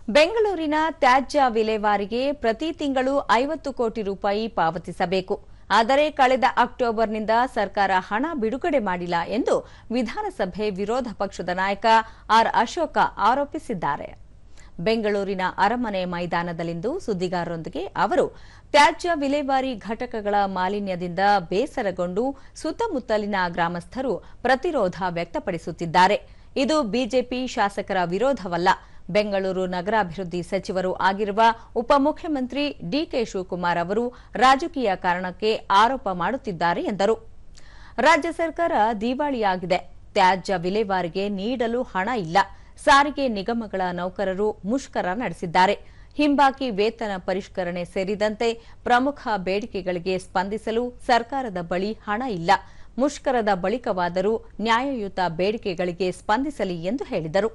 ಬೆಂಗಳೂರಿನ ತ್ಯಾಜ್ಯ ವಿಲೇವಾರಿಗೆ ಪ್ರತಿ ತಿಂಗಳು 50 ಕೋಟಿ ರೂಪಾಯಿ ಪಾವತಿಸಬೇಕು. ಆದರೆ ಕಳೆದ ಅಕ್ಟೋಬರ್ನಿಂದ ಸರ್ಕಾರ ಹಣ ಬಿಡುಗಡೆ ಮಾಡಿಲ್ಲ ಎಂದು ವಿಧಾನಸಭೆ ವಿರೋಧ ಪಕ್ಷದ ನಾಯಕ ಆರ್ ಅಶೋಕ ಆರೋಪಿಸಿದ್ದಾರೆ. ಬೆಂಗಳೂರಿನ ಅರಮನೆ ಮೈದಾನದಲ್ಲಿಂದು ಸುದ್ದಿಗಾರರೊಂದಿಗೆ ಅವರು ತ್ಯಾಜ್ಯ ವಿಲೇವಾರಿ ಘಟಕಗಳ ಮಾಲಿನ್ಯದಿಂದ ಬೇಸರಗೊಂಡು ಸುತ್ತಮುತ್ತಲಿನ ಗ್ರಾಮಸ್ಥರು ಪ್ರತಿರೋಧ ವ್ಯಕ್ತಪಡಿಸುತ್ತಿದ್ದಾರೆ. ಇದು ಬಿಜೆಪಿ ಶಾಸಕರ ವಿರೋಧವಲ್ಲ. ಬೆಂಗಳೂರು ನಗರಾಭಿವೃದ್ಧಿ ಸಚಿವರು ಆಗಿರುವ ಉಪಮುಖ್ಯಮಂತ್ರಿ ಡಿಕೆ ಶಿವಕುಮಾರ್ ಅವರು ರಾಜಕೀಯ ಕಾರಣಕ್ಕೆ ಆರೋಪ ಮಾಡುತ್ತಿದ್ದಾರೆ ಎಂದರು. ರಾಜ್ಯ ಸರ್ಕಾರ ದಿವಾಳಿಯಾಗಿದೆ. ತ್ಯಾಜ್ಯ ವಿಲೇವಾರಿಗೆ ನೀಡಲು ಹಣ ಇಲ್ಲ. ಸಾರಿಗೆ ನಿಗಮಗಳ ನೌಕರರು ಮುಷ್ಕರ ನಡೆಸಿದ್ದಾರೆ. ಹಿಂಬಾಕಿ ವೇತನ ಪರಿಷ್ಕರಣೆ ಸೇರಿದಂತೆ ಪ್ರಮುಖ ಬೇಡಿಕೆಗಳಿಗೆ ಸ್ಪಂದಿಸಲು ಸರ್ಕಾರದ ಬಳಿ ಹಣ ಇಲ್ಲ. ಮುಷ್ಕರದ ಬಳಿಕವಾದರೂ ನ್ಯಾಯಯುತ ಬೇಡಿಕೆಗಳಿಗೆ ಸ್ಪಂದಿಸಲಿ ಎಂದು ಹೇಳಿದರು.